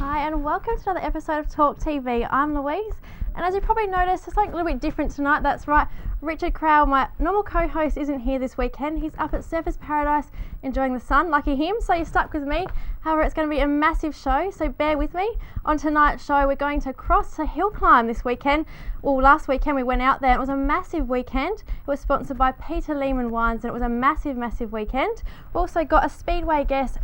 Hi and welcome to another episode of Talk TV. I'm Louise, and as you probably noticed, it's something a little bit different tonight. That's right, Richard Crowell, my normal co-host, isn't here this weekend. He's up at Surfers Paradise enjoying the sun, lucky him, so you're stuck with me. However, it's going to be a massive show, so bear with me. On tonight's show, we're going to cross to Hillclimb this weekend. Well, last weekend we went out there and it was a massive weekend. It was sponsored by Lehman wines and it was a massive, massive weekend. We also got a Speedway guest,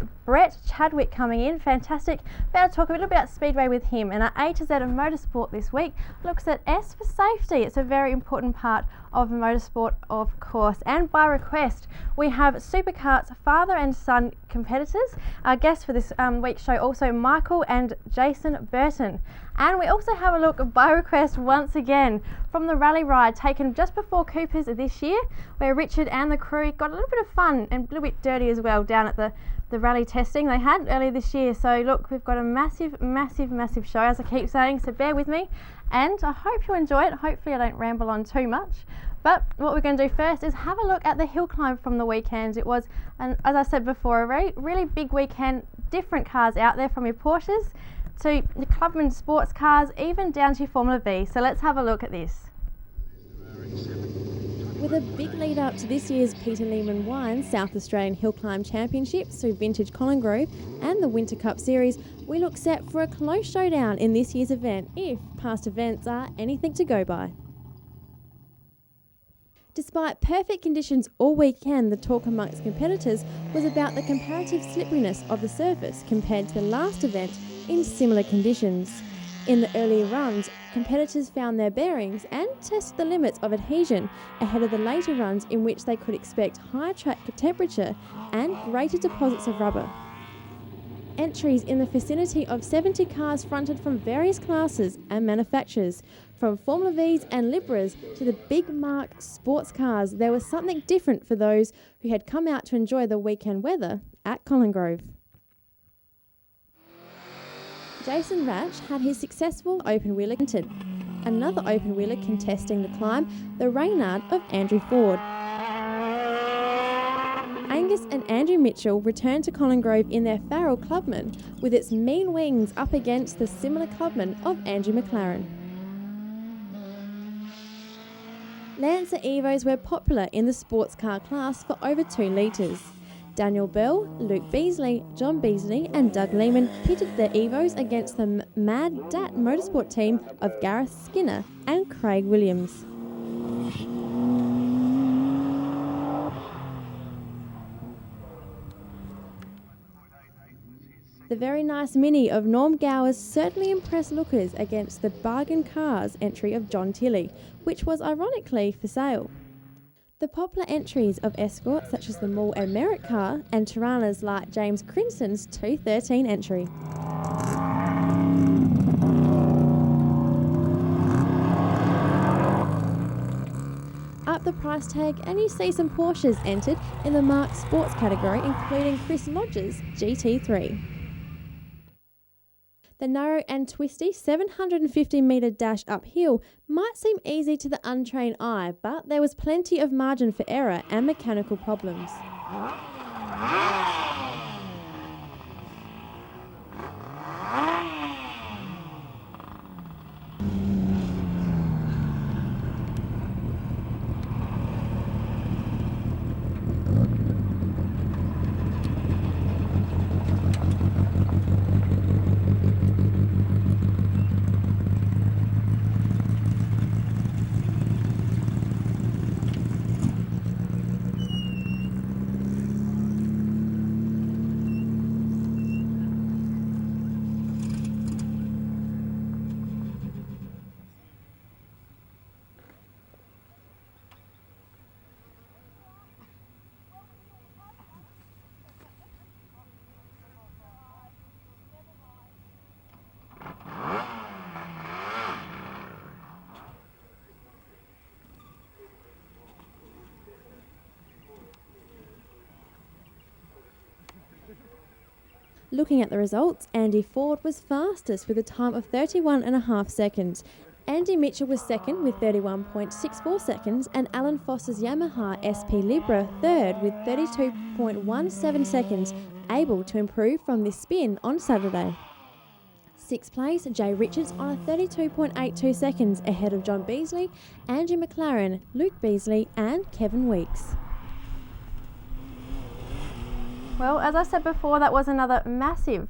Chadwick, coming in. Fantastic. Better talk a little bit about Speedway with him. And our A to Z of Motorsport this week looks at S for safety. It's a very important part of motorsport, of course. And by request, we have Superkarts father and son competitors. Our guests for this week's show also Michael and Jason Burton. And we also have a look by request once again from the rally ride taken just before Coopers this year, where Richard and the crew got a little bit of fun and a little bit dirty as well down at the rally testing they had earlier this year. So look, we've got a massive, massive, massive show, as I keep saying, so bear with me and I hope you enjoy it. Hopefully I don't ramble on too much. But what we're going to do first is have a look at the Hillclimb from the weekend. It was, as I said before, a really big weekend. Different cars out there, from your Porsches to the Clubman sports cars, even down to Formula V. So let's have a look at this. With a big lead up to this year's Peter Lehman Wines South Australian Hillclimb Championships through Vintage Collingrove and the Winter Cup Series, we look set for a close showdown in this year's event, if past events are anything to go by. Despite perfect conditions all weekend, the talk amongst competitors was about the comparative slipperiness of the surface compared to the last event in similar conditions. In the earlier runs, competitors found their bearings and tested the limits of adhesion ahead of the later runs, in which they could expect higher track temperature and greater deposits of rubber. Entries in the vicinity of 70 cars fronted from various classes and manufacturers, from Formula Vs and Libras to the big mark sports cars. There was something different for those who had come out to enjoy the weekend weather at Collingrove. Jason Ratch had his successful open-wheeler entered. Another open-wheeler contesting the climb, the Reynard of Andrew Ford. Angus and Andrew Mitchell returned to Collingrove in their Farrell Clubman, with its mean wings up against the similar Clubman of Andrew McLaren. Lancer Evos were popular in the sports car class for over 2 litres. Daniel Bell, Luke Beasley, John Beasley and Doug Lehman pitted their Evos against the Mad Dat Motorsport team of Gareth Skinner and Craig Williams. The very nice Mini of Norm Gowers certainly impressed lookers against the Bargain Cars entry of John Tilley, which was ironically for sale. The popular entries of Escorts such as the Mull and Merritt car and Tiranas like James Crinston's 213 entry. Up the price tag and you see some Porsches entered in the marked sports category, including Chris Lodge's GT3. The narrow and twisty 750-metre dash uphill might seem easy to the untrained eye, but there was plenty of margin for error and mechanical problems. Looking at the results, Andy Ford was fastest with a time of 31.5 seconds. Andy Mitchell was second with 31.64 seconds and Alan Foster's Yamaha SP Libra third with 32.17 seconds, able to improve from this spin on Saturday. sixth place, Jay Richards on a 32.82 seconds ahead of John Beasley, Andrew McLaren, Luke Beasley and Kevin Weeks. Well, as I said before, that was another massive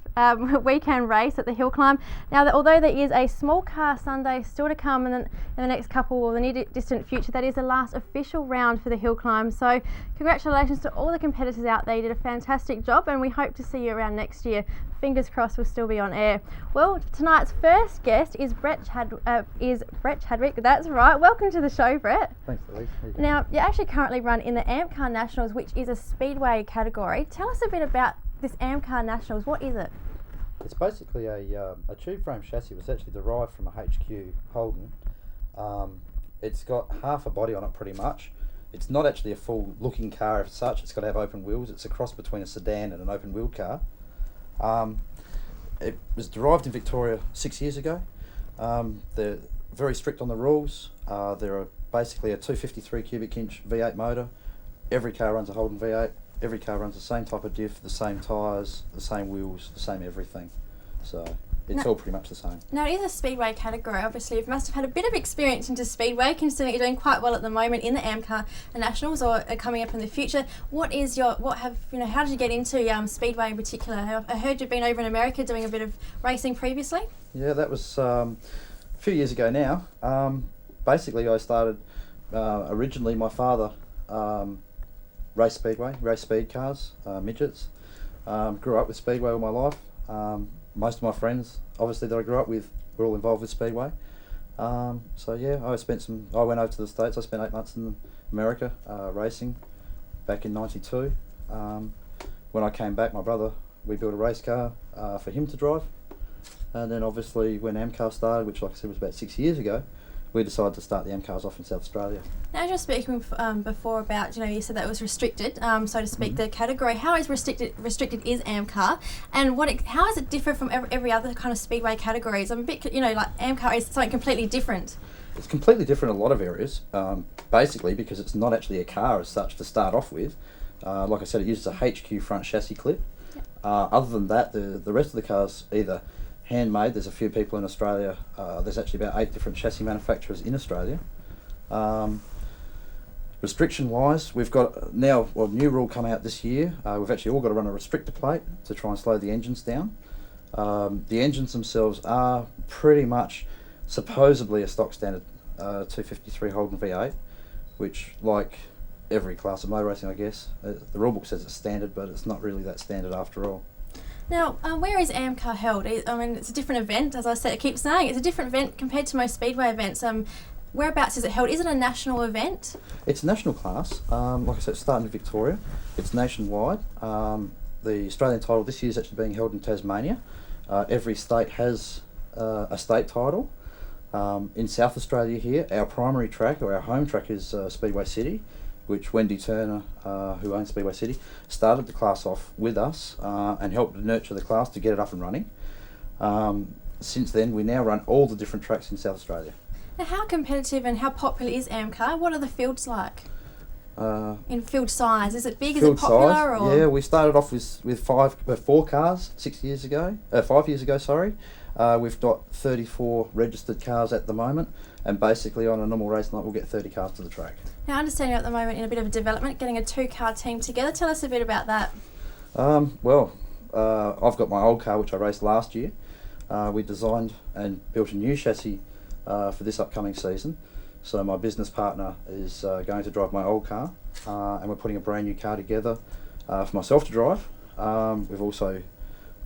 weekend race at the Hillclimb. Now, although there is a small car Sunday still to come in the next couple or the near distant future, that is the last official round for the Hillclimb. So congratulations to all the competitors out there. You did a fantastic job and we hope to see you around next year. Fingers crossed we'll still be on air. Well, tonight's first guest is Brett Chadwick. That's right. Welcome to the show, Brett. Thanks, Louise. Now, you actually currently run in the AMCA Nationals, which is a Speedway category. Tell us a bit about this AMCA Nationals. What is it? It's basically a tube frame chassis. It was actually derived from a HQ Holden. It's got half a body on it pretty much. It's not actually a full looking car as such. It's got to have open wheels. It's a cross between a sedan and an open wheel car. It was derived in Victoria 6 years ago. They're very strict on the rules. They're basically a 253 cubic inch V8 motor. Every car runs a Holden V8. Every car runs the same type of diff, the same tyres, the same wheels, the same everything. So it's all pretty much the same. Now, it is a Speedway category. Obviously, you must have had a bit of experience into Speedway, considering you're doing quite well at the moment in the AMCA Nationals or coming up in the future. How did you get into Speedway in particular? I heard you've been over in America doing a bit of racing previously. Yeah, that was a few years ago now. Basically, I started, originally my father raced Speedway, raced speed cars, midgets. Grew up with Speedway all my life. Most of my friends, obviously, that I grew up with were all involved with Speedway. So yeah, I went over to the States. I spent 8 months in America racing back in '92. When I came back, we built a race car for him to drive. And then obviously when AMCA started, which like I said was about 6 years ago, we decided to start the AMCAs off in South Australia. Now, you were speaking before about, you said that it was restricted, so to speak, the category. How is restricted is AMCA, and how does it differ from every other kind of Speedway categories? I'm a bit, like AMCA is something completely different. It's completely different in a lot of areas, basically because it's not actually a car as such to start off with. Like I said, it uses a HQ front chassis clip. Yep. Other than that, the rest of the cars either handmade. There's a few people in Australia. There's actually about 8 different chassis manufacturers in Australia. Restriction-wise, we've got now a new rule come out this year. We've actually all got to run a restrictor plate to try and slow the engines down. The engines themselves are pretty much supposedly a stock standard 253 Holden V8, which, like every class of motor racing, I guess, the rulebook says it's standard, but it's not really that standard after all. Now, where is AMCA held? I mean, it's a different event, as I said. I keep saying it's a different event compared to most Speedway events. Whereabouts is it held? Is it a national event? It's a national class. Like I said, it's starting in Victoria. It's nationwide. The Australian title this year is actually being held in Tasmania. Every state has a state title. In South Australia here, our primary track, or our home track, is Speedway City, which Wendy Turner, who owns Speedway City, started the class off with us and helped nurture the class to get it up and running. Since then, we now run all the different tracks in South Australia. Now, how competitive and how popular is AMCA? What are the fields like? In field size, is it big? Is it popular? Size, or? Yeah, we started off with 4 cars 5 years ago. Sorry, we've got 34 registered cars at the moment, and basically on a normal race night we'll get 30 cars to the track. Now, I understand you're at the moment in a bit of a development, getting a 2-car team together. Tell us a bit about that. I've got my old car which I raced last year. We designed and built a new chassis for this upcoming season. So my business partner is going to drive my old car, and we're putting a brand new car together for myself to drive. We've also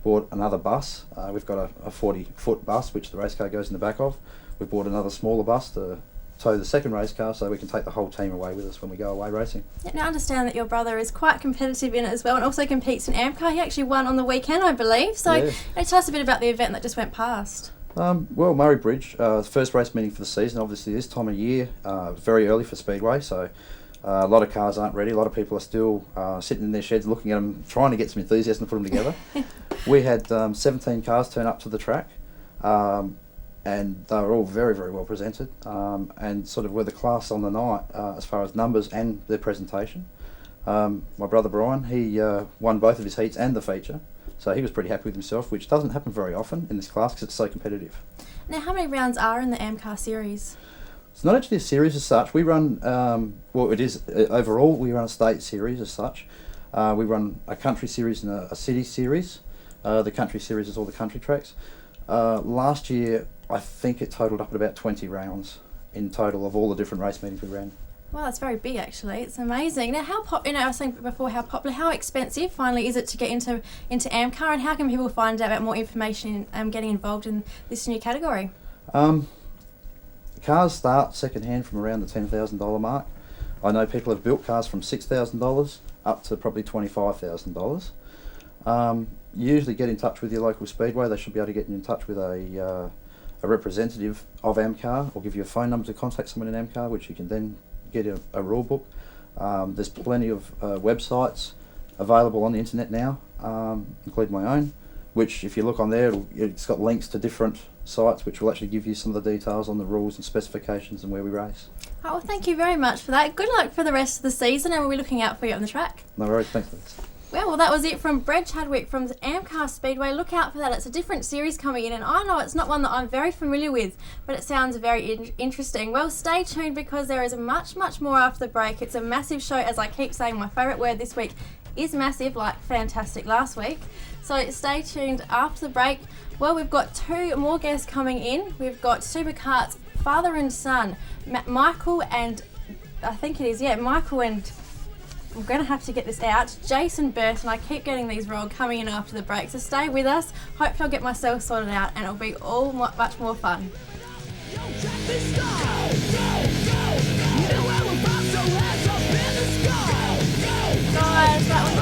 bought another bus. We've got a 40-foot bus which the race car goes in the back of. We've bought another smaller bus to tow the second race car so we can take the whole team away with us when we go away racing. Now, I understand that your brother is quite competitive in it as well and also competes in AMCA. He actually won on the weekend, I believe. So tell us a bit about the event that just went past. Murray Bridge, the first race meeting for the season, obviously this time of year, very early for Speedway, so a lot of cars aren't ready. A lot of people are still sitting in their sheds looking at them, trying to get some enthusiasm to put them together. We had 17 cars turn up to the track, and they were all very, very well presented, and sort of were the class on the night as far as numbers and their presentation. My brother Brian, he won both of his heats and the feature, So he was pretty happy with himself, which doesn't happen very often in this class because it's so competitive. Now, how many rounds are in the AMCA series? It's not actually a series as such. We run, it is overall, we run a state series as such. We run a country series and a city series. The country series is all the country tracks. Last year, I think it totaled up at about 20 rounds in total of all the different race meetings we ran. Well, that's very big actually. It's amazing. Now, I was saying before how popular, how expensive finally is it to get into AMCA, and how can people find out about more information and getting involved in this new category? Cars start second-hand from around the $10,000 mark. I know people have built cars from $6,000 up to probably $25,000. Usually get in touch with your local Speedway. They should be able to get you in touch with a representative of AMCA, or give you a phone number to contact someone in AMCA, which you can then get a rule book. There's plenty of websites available on the internet now, including my own, which if you look on there, it's got links to different sites which will actually give you some of the details on the rules and specifications and where we race. Oh, well, thank you very much for that. Good luck for the rest of the season, and we'll be looking out for you on the track. No worries, thanks Liz. Well, that was it from Brad Chadwick from AMCA Speedway. Look out for that. It's a different series coming in, and I know it's not one that I'm very familiar with, but it sounds very interesting. Well, stay tuned because there is much, much more after the break. It's a massive show. As I keep saying, my favourite word this week is massive, like fantastic last week. So stay tuned after the break. Well, we've got 2 more guests coming in. We've got Superkarts father and son, Michael and, I think it is, Michael and, I'm going to have to get this out, Jason Burton. I keep getting these wrong, coming in after the break. So stay with us. Hopefully I'll get myself sorted out and it'll be all much more fun. Guys, that was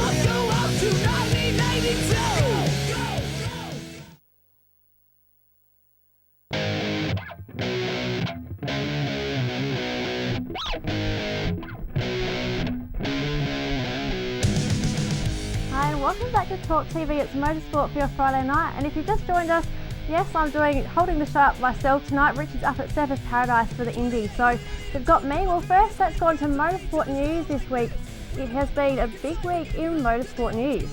welcome back to Talk TV. It's Motorsport for your Friday night, and if you've just joined us, yes, I'm holding the show up myself tonight. Richard's up at Surfers Paradise for the Indy, so they've got me. Well, first, let's go on to Motorsport news this week. It has been a big week in Motorsport news.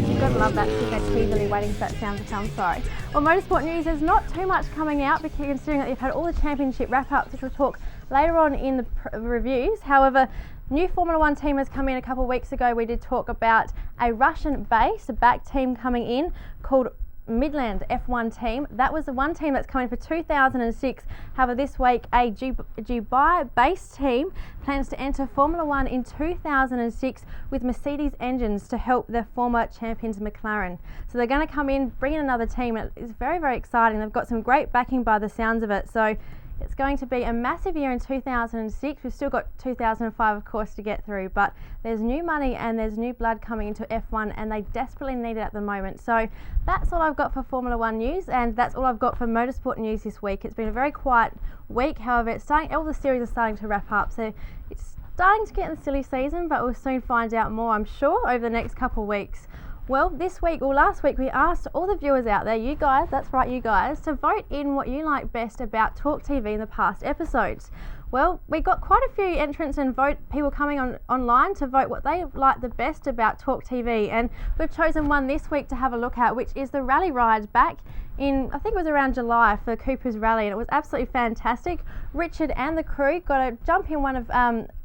You've got to love that sticker teasily waiting for that sound to come, sorry. Well, Motorsport news, there's not too much coming out because considering that you've had all the championship wrap-ups, which we'll talk later on in the reviews. However, new Formula 1 team has come in a couple of weeks ago. We did talk about a Russian-based back team coming in called Midland F1 team. That was the one team that's coming for 2006. However, this week a Dubai-based team plans to enter Formula 1 in 2006 with Mercedes engines to help their former champions McLaren. So they're going to come in, bring in another team. It's very, very exciting. They've got some great backing by the sounds of it. So it's going to be a massive year in 2006. We've still got 2005, of course, to get through, but there's new money and there's new blood coming into F1, and they desperately need it at the moment. So that's all I've got for Formula 1 news, and that's all I've got for Motorsport news this week. It's been a very quiet week. However, all the series are starting to wrap up, so it's starting to get in the silly season, but we'll soon find out more, I'm sure, over the next couple of weeks. Well, last week we asked all the viewers out there, you guys, that's right, you guys, to vote in what you like best about Talk TV in the past episodes. Well, we got quite a few entrants and people coming online to vote what they like the best about Talk TV, and we've chosen one this week to have a look at, which is the rally ride back in, I think it was around July, for Cooper's Rally, and it was absolutely fantastic. Richard and the crew got to jump in one of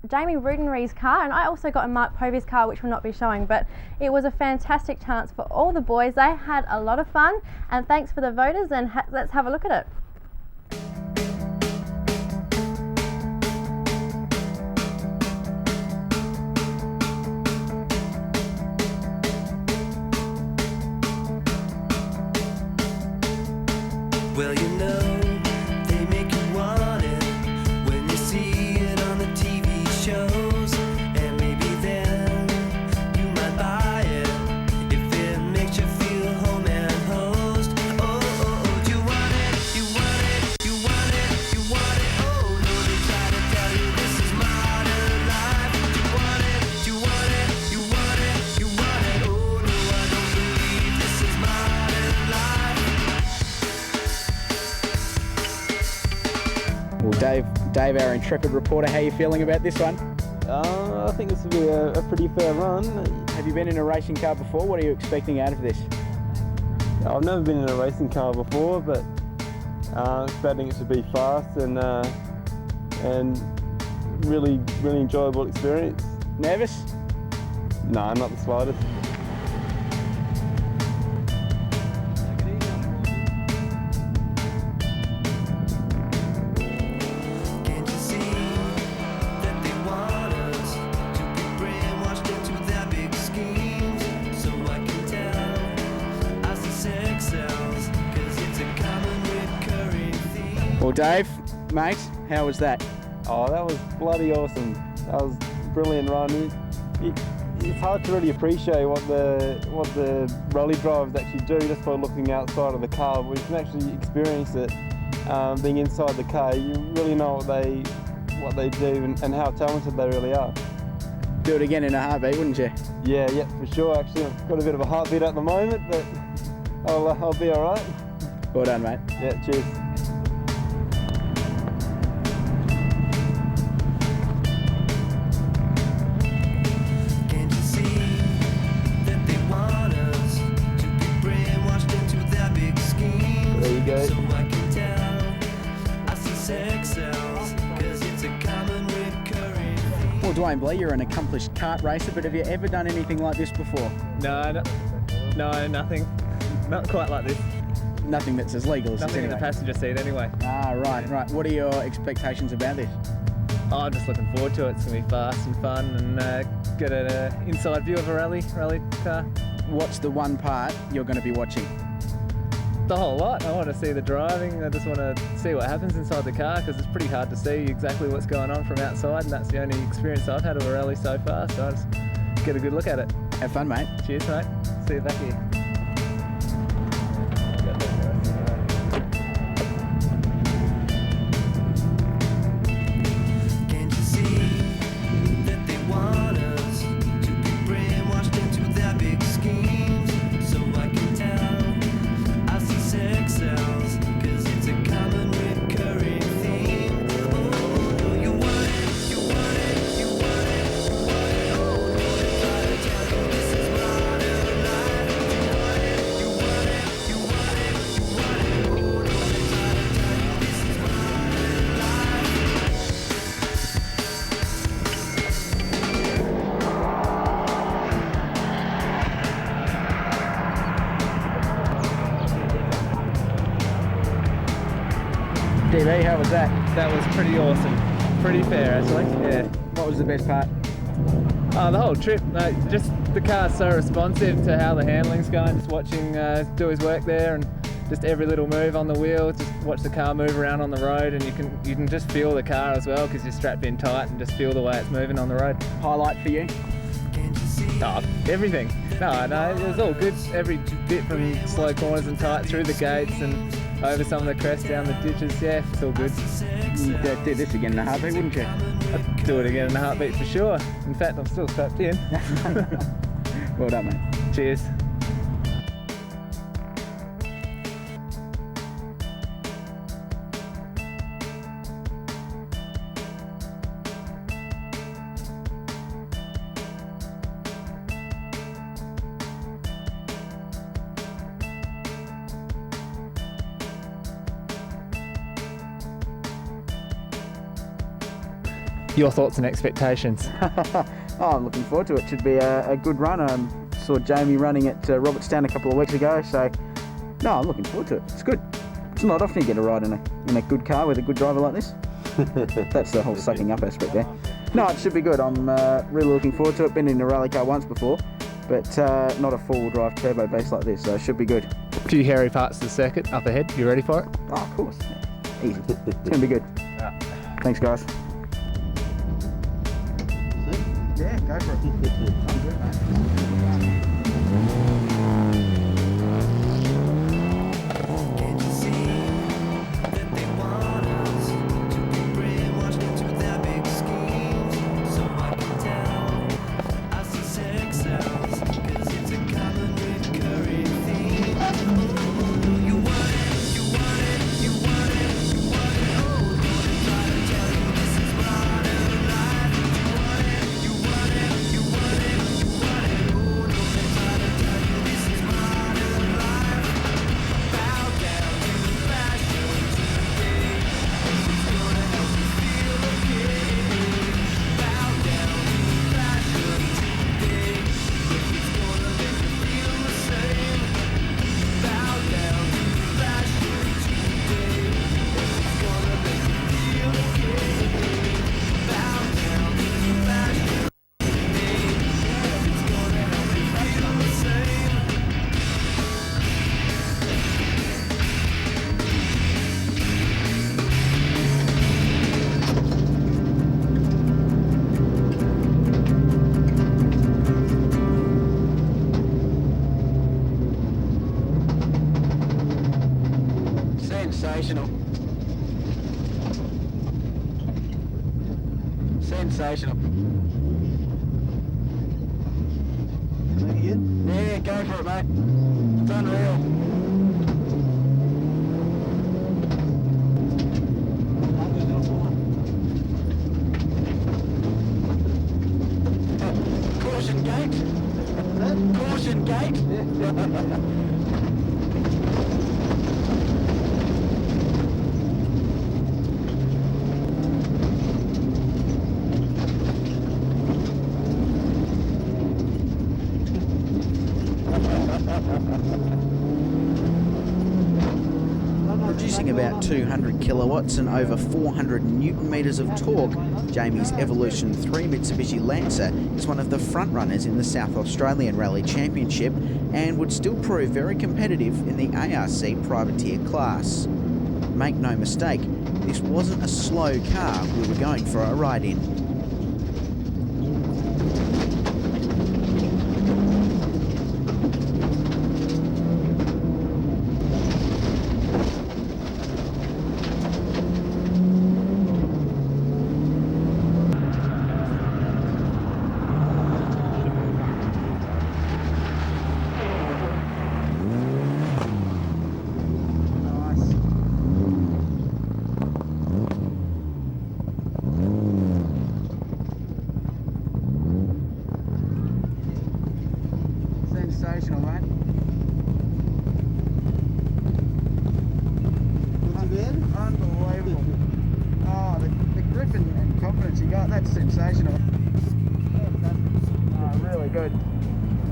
Jamie Rudenry's car, and I also got in Mark Povey's car, which we'll not be showing, but it was a fantastic chance for all the boys. They had a lot of fun, and thanks for the voters, and let's have a look at it. Well, you know, they make you want it when you see it on the TV shows, and maybe then you might buy it if it makes you feel home and host. Oh, do you want it? You want it? You want it? You want it? Oh, no, they try to tell you this is modern life. Do you want it? You want it? You want it? You want it? Oh, no, I don't believe this is modern life. Well, Dave, our intrepid reporter, how are you feeling about this one? I think this will be a pretty fair run. Have you been in a racing car before? What are you expecting out of this? I've never been in a racing car before, but expecting it to be fast and really enjoyable experience. Nervous? No, not the slightest. Can't you see that they want us to be brainwashed into their big schemes? So I can tell I see sex sells, 'cause it's a common recurring theme. Well, Dave, mate, how was that? Oh, that was bloody awesome. That was a brilliant run. It's hard to really appreciate what the rally drivers actually do just by looking outside of the car. But you can actually experience it being inside the car. You really know what they do and how talented they really are. Do it again in a heartbeat, wouldn't you? Yeah, for sure. Actually, I've got a bit of a heartbeat at the moment, but I'll be all right. Well done, mate. Yeah, cheers. Can't you see that they want us to be brainwashed into their big schemes? There you go. So I can tell I see sex sells, 'cause it's a common recurring theme. Well, Dwayne Blee, you're an accomplished kart racer, but have you ever done anything like this before? No, nothing. Not quite like this. Nothing that's as legal as this Nothing in the anyway. passenger seat anyway. Ah, right. What are your expectations about this? Oh, I'm just looking forward to it. It's going to be fast and fun and get an inside view of a rally car. What's the one part you're going to be watching? The whole lot. I want to see the driving. I just want to see what happens inside the car because it's pretty hard to see exactly what's going on from outside, and that's the only experience I've had of a rally so far, so I just get a good look at it. Have fun, mate. Cheers, mate. See you back here. Can't you see that they want us to be brainwashed into their big schemes? So I can tell I see sex sells, 'cause it's a common recurring theme. Oh, you want it, you want it, you want it, you want it. Oh, I try to tell you this is modern life. You want it, you want it, you want it, you want it. Oh, I try to tell you this is modern life. DB, how was that? That was pretty awesome. Pretty fair, actually. Yeah. What was the best part? The whole trip, just the car's so responsive to how the handling's going. Just watching do his work there, and just every little move on the wheel. Just watch the car move around on the road, and you can just feel the car as well because you're strapped in tight and just feel the way it's moving on the road. Highlight for you? Oh, everything. No, it was all good. Every bit from slow corners and tight through the gates and over some of the crests down the ditches. Yeah, it's all good. You'd do this again in a heartbeat, wouldn't you? I'd do it again in a heartbeat for sure. In fact, I'm still strapped in. Well done, mate. Cheers. Your thoughts and expectations? Oh, I'm looking forward to it. Should be a good run. Saw Jamie running at Robertstown a couple of weeks ago, so no, I'm looking forward to it. It's good. It's not often you get a ride in a good car with a good driver like this. That's the whole sucking up aspect there. No, it should be good. I'm really looking forward to it. Been in a rally car once before, but not a four-wheel drive turbo base like this, so it should be good. A few hairy parts of the circuit up ahead. You ready for it? Oh, of course. Yeah. Easy. It's going to be good. Thanks, guys. Yeah, go for it. I'm good, mate. Can't you see that they want us to be brainwashed into their big schemes? So I can tell I see sex sells, 'cause it's a common recurring theme. You want it, you want it, you want it, you want it. Oh, I try to tell you this is modern life. You want it, Sensational. Sensational. Yeah, go for it, mate. It's unreal. Caution gate. Caution gate. Producing about 200 kilowatts and over 400 newton metres of torque, Jamie's Evolution 3 Mitsubishi Lancer is one of the front runners in the South Australian Rally Championship and would still prove very competitive in the ARC privateer class. Make no mistake, this wasn't a slow car we were going for a ride in. Sensational, mate. Unbelievable. Oh, the grip and confidence you got, that's sensational. Oh, really good.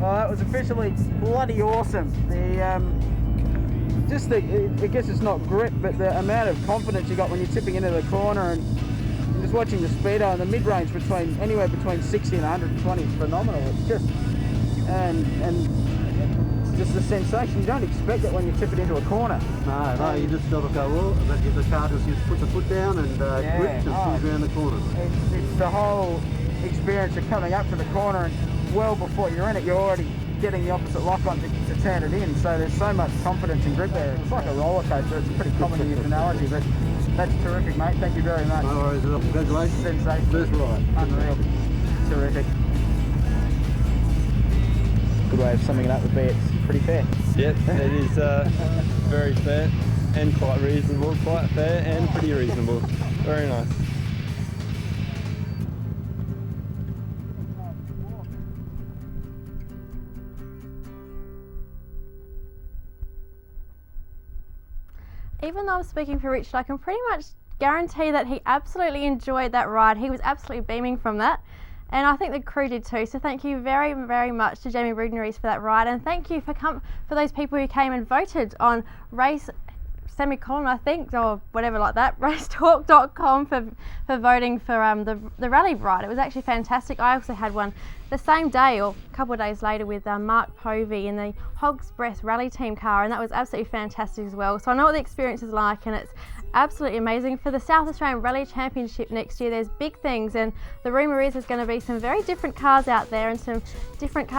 Oh, that was officially bloody awesome. I guess it's not grip, but the amount of confidence you got when you're tipping into the corner and just watching the speedo and the mid-range anywhere between 60 and 120 is phenomenal. It's just, and it's just a sensation. You don't expect it when you tip it into a corner. No, you just got to go, well, but the car just put the foot down and grip just around the corner. It's the whole experience of coming up to the corner and well before you're in it, you're already getting the opposite lock on to turn it in. So there's so much confidence and grip there. It's like a roller coaster. It's a pretty common use analogy, but that's terrific, mate. Thank you very much. No worries at all. Congratulations. Sensational. First ride. Unreal. Terrific. Good way of summing it up would be it's pretty fair. Yep, it is very fair and quite reasonable, quite fair and pretty reasonable. Very nice. Even though I'm speaking for Richard, I can pretty much guarantee that he absolutely enjoyed that ride. He was absolutely beaming from that. And I think the crew did too. So thank you very, very much to Jamie Brugneries for that ride. And thank you for those people who came and voted on race semicolon, I think, or whatever like that, racetalk.com for voting for the rally ride. It was actually fantastic. I also had one the same day or a couple of days later with Mark Povey in the Hog's Breath rally team car, and that was absolutely fantastic as well. So I know what the experience is like, and it's absolutely amazing. For the South Australian Rally Championship next year, there's big things, and the rumour is there's going to be some very different cars out there and some different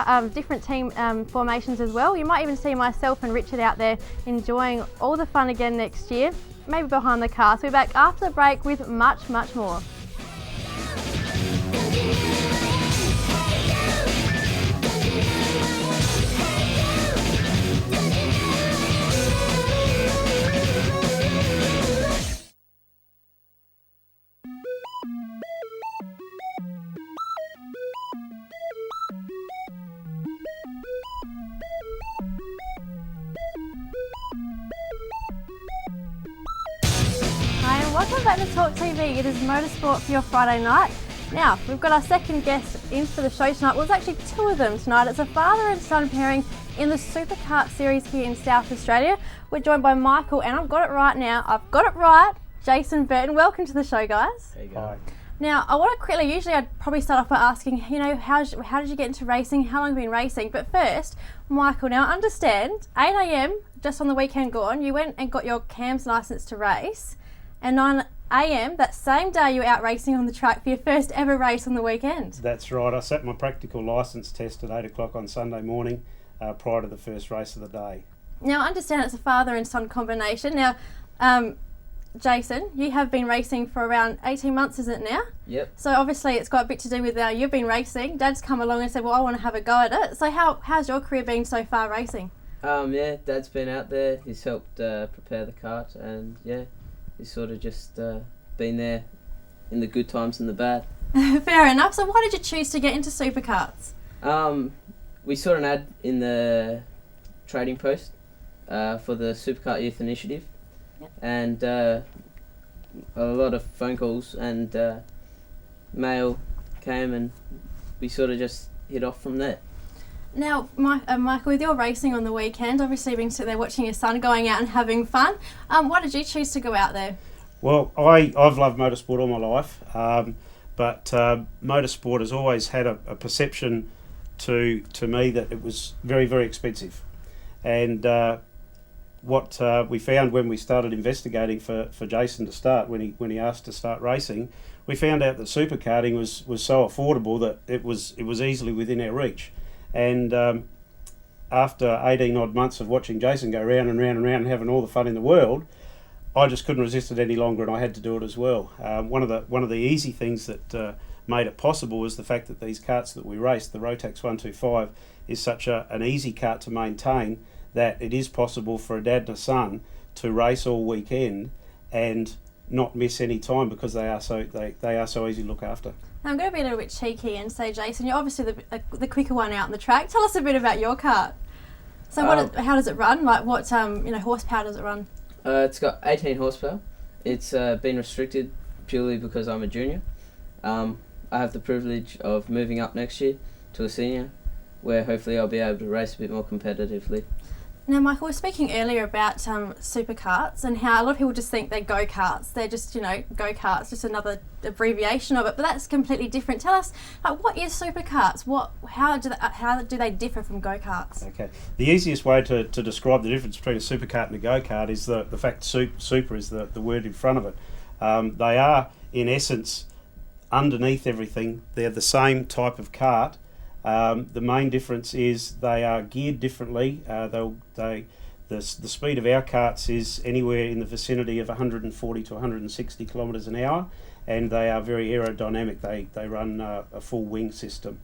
team formations as well. You might even see myself and Richard out there enjoying all the fun again next year, maybe behind the car. So we'll be back after the break with much, much more. Welcome back to Talk TV. It is Motorsport for your Friday night. Now, we've got our second guest in for the show tonight. Well, there's actually two of them tonight. It's a father and son pairing in the Super Kart series here in South Australia. We're joined by Michael, and I've got it right now. I've got it right. Jason Burton. Welcome to the show, guys. There you go. Hi. Now, I want to quickly, usually I'd probably start off by asking, how did you get into racing? How long have you been racing? But first, Michael, now I understand, 8 a.m, just on the weekend gone, you went and got your CAMS licence to race. And 9 a.m, that same day you were out racing on the track for your first ever race on the weekend. That's right. I sat my practical licence test at 8 o'clock on Sunday morning prior to the first race of the day. Now, I understand it's a father and son combination. Now, Jason, you have been racing for around 18 months, isn't it now? Yep. So obviously it's got a bit to do with you've been racing. Dad's come along and said, well, I want to have a go at it. So how's your career been so far racing? Yeah, Dad's been out there. He's helped prepare the kart, and yeah, he's sort of just been there in the good times and the bad. Fair enough. So why did you choose to get into superkarts? We saw an ad in the trading post for the Superkart Youth Initiative. Yep. And a lot of phone calls and mail came, and we sort of just hit off from there. Now, Michael, with your racing on the weekend, obviously being sitting there watching your son going out and having fun, why did you choose to go out there? Well, I've loved motorsport all my life, but motorsport has always had a perception to me that it was very, very expensive. And what we found when we started investigating for Jason to start, when he asked to start racing, we found out that superkarting was so affordable that it was easily within our reach. And after 18 odd months of watching Jason go round and round and round and having all the fun in the world, I just couldn't resist it any longer, and I had to do it as well. One of the easy things that made it possible was the fact that these karts that we raced, the Rotax 125, is such an easy kart to maintain that it is possible for a dad and a son to race all weekend and not miss any time, because they are so easy to look after. Now, I'm going to be a little bit cheeky and say, Jason, you're obviously the quicker one out on the track. Tell us a bit about your kart. So how does it run? Like what horsepower does it run? It's got 18 horsepower. It's been restricted purely because I'm a junior. I have the privilege of moving up next year to a senior, where hopefully I'll be able to race a bit more competitively. Now, Michael, we were speaking earlier about superkarts and how a lot of people just think they're go-karts. They're just, go-karts, just another abbreviation of it, but that's completely different. Tell us, what is superkarts? How do they differ from go-karts? Okay, the easiest way to describe the difference between a superkart and a go-kart is the fact super is the word in front of it. They are, in essence, underneath everything, they're the same type of kart. The main difference is they are geared differently. The speed of our karts is anywhere in the vicinity of 140 to 160 kilometres an hour, and they are very aerodynamic. They run a full wing system.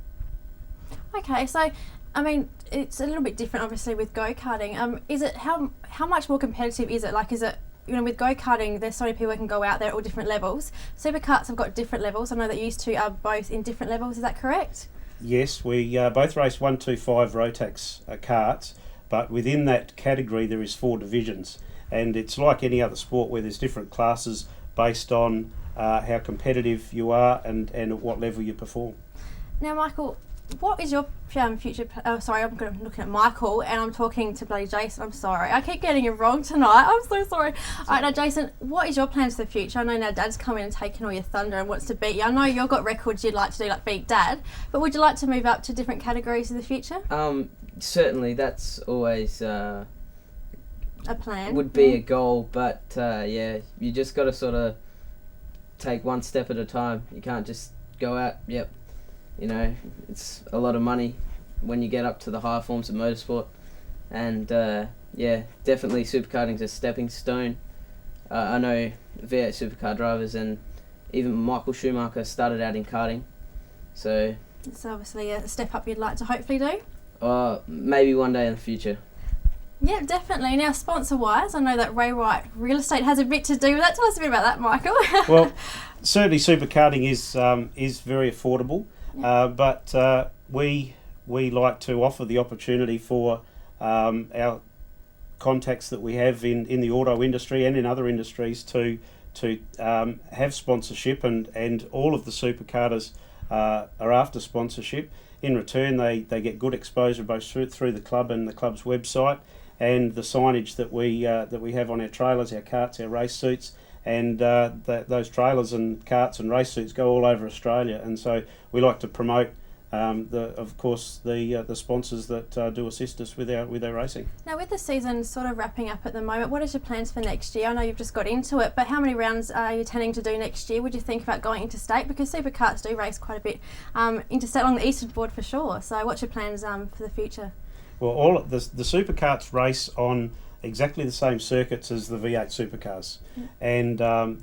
Okay, so I mean it's a little bit different, obviously, with go-karting. Is it how much more competitive is it? Like, is it, with go-karting, there's so many people who can go out there at all different levels. Superkarts have got different levels. I know that you two are both in different levels. Is that correct? Yes, we both race 125 Rotax karts, but within that category there is 4 divisions, and it's like any other sport where there's different classes based on how competitive you are and at what level you perform. Now, Michael, what is your future? Oh, sorry, I'm looking at Michael and I'm talking to bloody Jason. I'm sorry, I keep getting it wrong tonight. I'm so sorry. All right, now Jason, what is your plans for the future? I know now Dad's come in and taken all your thunder and wants to beat you. I know you've got records you'd like to do, like beat Dad, but would you like to move up to different categories in the future? Certainly, that's always a plan. Would be a goal, but yeah, you just got to sort of take one step at a time. You can't just go out. Yep. It's a lot of money when you get up to the higher forms of motorsport, and yeah, definitely superkarting's a stepping stone. I know V8 supercar drivers and even Michael Schumacher started out in karting, so it's obviously a step up you'd like to hopefully do. Maybe one day in the future. Yeah, definitely. Now, sponsor-wise, I know that Ray White Real Estate has a bit to do with that. Tell us a bit about that, Michael. Well, certainly superkarting is very affordable. But we like to offer the opportunity for our contacts that we have in the auto industry and in other industries to have sponsorship, and all of the superkarters are after sponsorship. In return, they get good exposure both through the club and the club's website, and the signage that we have on our trailers, our karts, our race suits. And those trailers and karts and race suits go all over Australia, and so we like to promote the sponsors that do assist us with our racing. Now, with the season sort of wrapping up at the moment, what is your plans for next year? I know you've just got into it, but how many rounds are you intending to do next year? Would you think about going interstate, because superkarts do race quite a bit interstate along the eastern board for sure? So, what's your plans for the future? Well, all the superkarts race on exactly the same circuits as the V8 supercars, and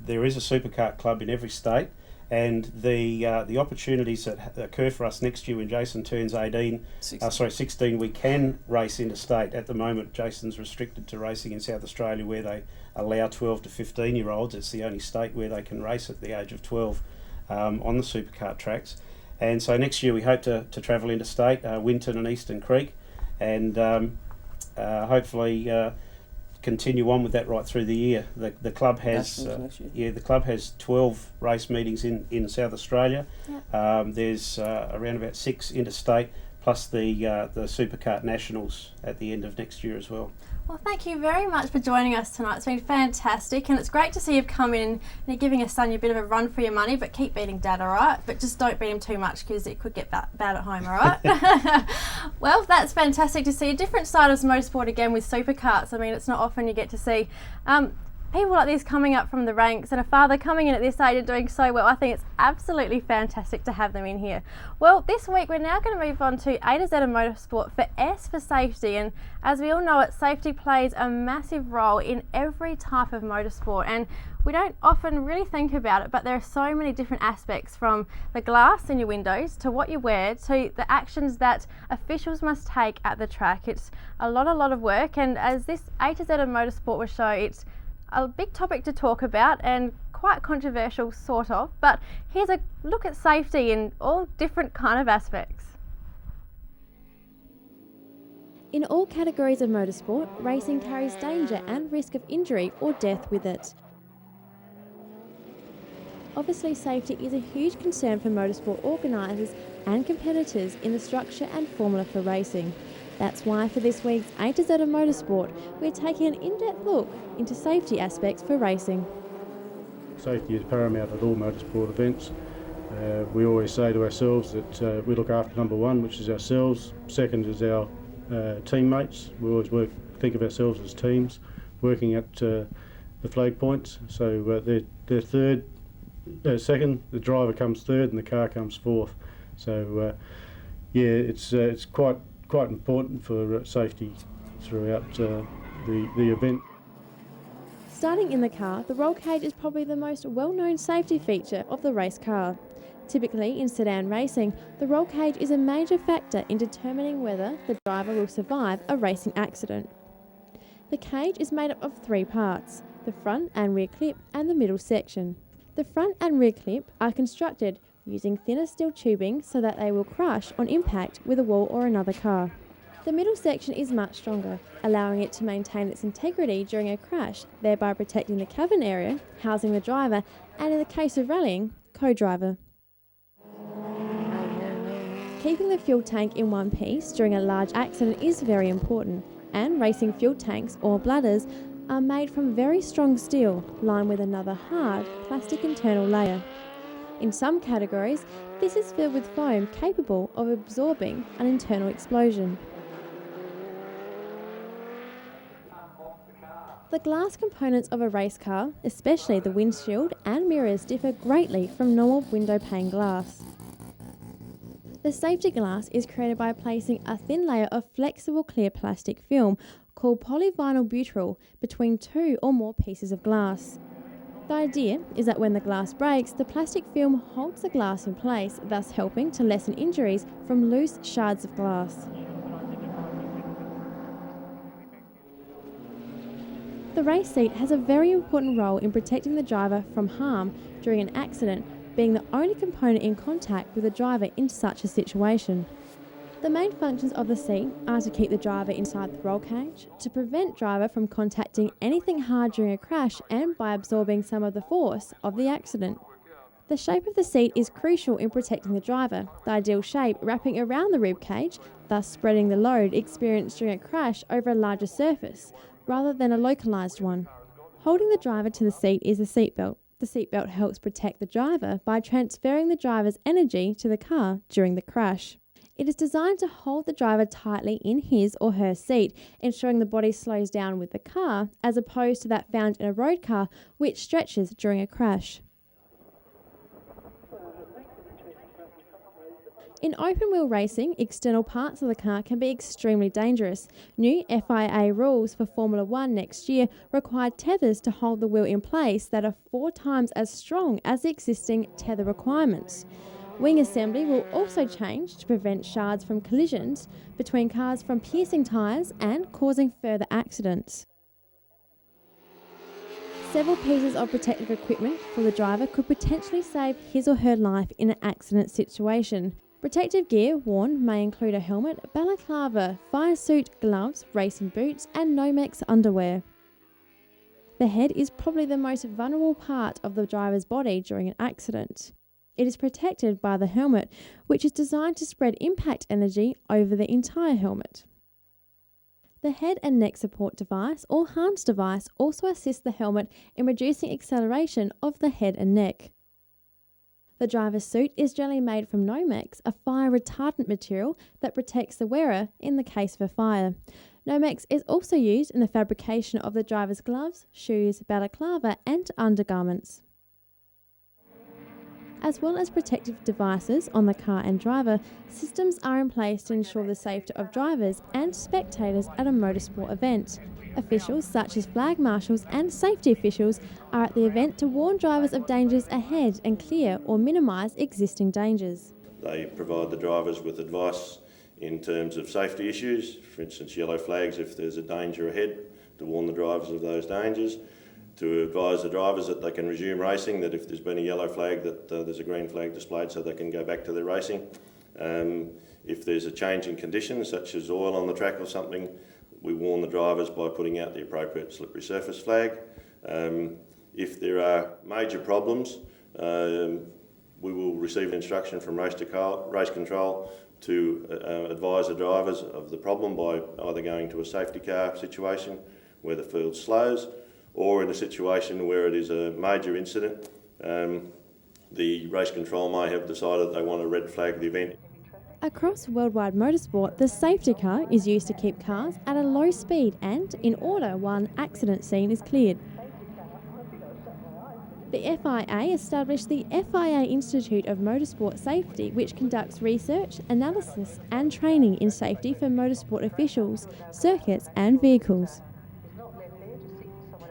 there is a supercar club in every state. And the opportunities that occur for us next year when Jason turns 16, we can race interstate. At the moment, Jason's restricted to racing in South Australia, where they allow 12 to 15-year-olds. It's the only state where they can race at the age of 12 on the supercar tracks. And so next year we hope to travel interstate, Winton and Eastern Creek, and hopefully continue on with that right through the year. The club has the club has 12 race meetings in South Australia. Yep. There's around about 6 interstate, plus the AMCA Nationals at the end of next year as well. Well, thank you very much for joining us tonight. It's been fantastic, and it's great to see you've come in and you're giving your son a bit of a run for your money, but keep beating Dad, all right? But just don't beat him too much, because it could get bad at home, all right? Well, that's fantastic to see a different side of motorsport again with supercars. I mean, it's not often you get to see people like this coming up from the ranks, and a father coming in at this age and doing so well. I think it's absolutely fantastic to have them in here. Well, this week we're now going to move on to A to Z of Motorsport for S for safety, and as we all know it, safety plays a massive role in every type of motorsport, and we don't often really think about it, but there are so many different aspects, from the glass in your windows to what you wear to the actions that officials must take at the track. It's a lot of work, and as this A to Z of Motorsport will show, it's a big topic to talk about and quite controversial, sort of, but here's a look at safety in all different kind of aspects. In all categories of motorsport, racing carries danger and risk of injury or death with it. Obviously, safety is a huge concern for motorsport organisers and competitors in the structure and formula for racing. That's why for this week's A to Z of Motorsport, we're taking an in-depth look into safety aspects for racing. Safety is paramount at all motorsport events. We always say to ourselves that we look after number one, which is ourselves. Second is our teammates. We always think of ourselves as teams, working at the flag points. So they're third, second, the driver comes third, and the car comes fourth. So it's quite important for safety throughout the event. Starting in the car, the roll cage is probably the most well-known safety feature of the race car. Typically in sedan racing, the roll cage is a major factor in determining whether the driver will survive a racing accident. The cage is made up of 3 parts: the front and rear clip and the middle section. The front and rear clip are constructed using thinner steel tubing so that they will crush on impact with a wall or another car. The middle section is much stronger, allowing it to maintain its integrity during a crash, thereby protecting the cabin area, housing the driver, and in the case of rallying, co-driver. Keeping the fuel tank in one piece during a large accident is very important, and racing fuel tanks or bladders are made from very strong steel, lined with another hard plastic internal layer. In some categories, this is filled with foam capable of absorbing an internal explosion. The glass components of a race car, especially the windshield and mirrors, differ greatly from normal window pane glass. The safety glass is created by placing a thin layer of flexible clear plastic film called polyvinyl butyl between 2 or more pieces of glass. The idea is that when the glass breaks, the plastic film holds the glass in place, thus helping to lessen injuries from loose shards of glass. The race seat has a very important role in protecting the driver from harm during an accident, being the only component in contact with the driver in such a situation. The main functions of the seat are to keep the driver inside the roll cage, to prevent driver from contacting anything hard during a crash, and by absorbing some of the force of the accident. The shape of the seat is crucial in protecting the driver, the ideal shape wrapping around the rib cage, thus spreading the load experienced during a crash over a larger surface, rather than a localised one. Holding the driver to the seat is the seatbelt. The seatbelt helps protect the driver by transferring the driver's energy to the car during the crash. It is designed to hold the driver tightly in his or her seat, ensuring the body slows down with the car, as opposed to that found in a road car, which stretches during a crash. In open wheel racing, external parts of the car can be extremely dangerous. New FIA rules for Formula 1 next year require tethers to hold the wheel in place that are 4 times as strong as the existing tether requirements. Wing assembly will also change to prevent shards from collisions between cars from piercing tyres and causing further accidents. Several pieces of protective equipment for the driver could potentially save his or her life in an accident situation. Protective gear worn may include a helmet, balaclava, fire suit, gloves, racing boots and Nomex underwear. The head is probably the most vulnerable part of the driver's body during an accident. It is protected by the helmet, which is designed to spread impact energy over the entire helmet. The head and neck support device or harness device also assists the helmet in reducing acceleration of the head and neck. The driver's suit is generally made from Nomex, a fire retardant material that protects the wearer in the case of a fire. Nomex is also used in the fabrication of the driver's gloves, shoes, balaclava and undergarments. As well as protective devices on the car and driver, systems are in place to ensure the safety of drivers and spectators at a motorsport event. Officials such as flag marshals and safety officials are at the event to warn drivers of dangers ahead and clear or minimise existing dangers. They provide the drivers with advice in terms of safety issues, for instance yellow flags if there's a danger ahead, to warn the drivers of those dangers, to advise the drivers that they can resume racing, that if there's been a yellow flag that there's a green flag displayed so they can go back to their racing. If there's a change in conditions such as oil on the track or something, we warn the drivers by putting out the appropriate slippery surface flag. If there are major problems, we will receive instruction from race control to advise the drivers of the problem by either going to a safety car situation where the field slows, or in a situation where it is a major incident, the race control may have decided they want to red flag the event. Across worldwide motorsport, the safety car is used to keep cars at a low speed and in order while an accident scene is cleared. The FIA established the FIA Institute of Motorsport Safety, which conducts research, analysis and training in safety for motorsport officials, circuits and vehicles.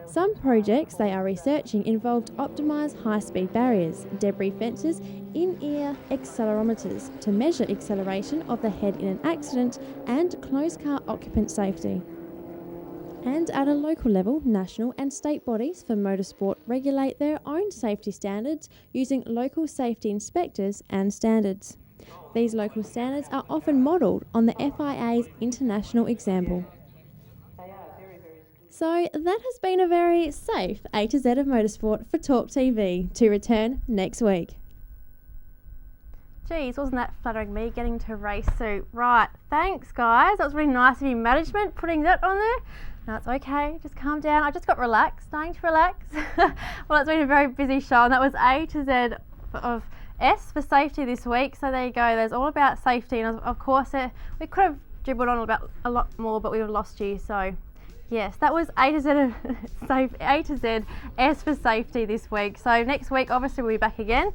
Some projects they are researching involved optimised high-speed barriers, debris fences, in-ear accelerometers to measure acceleration of the head in an accident and closed car occupant safety. And at a local level, national and state bodies for motorsport regulate their own safety standards using local safety inspectors and standards. These local standards are often modelled on the FIA's international example. So that has been a very safe A to Z of motorsport for Talk TV, to return next week. Geez, wasn't that flattering me getting to race suit? Right, thanks guys. That was really nice of you, management, putting that on there. No, it's okay, just calm down. I just got relaxed, starting to relax. Well, it's been a very busy show, and that was A to Z of S for safety this week. So there you go, there's all about safety, and of course we could have dribbled on about a lot more, but we would have lost you, so yes, that was A to Z S for safety this week. So next week, obviously, we'll be back again.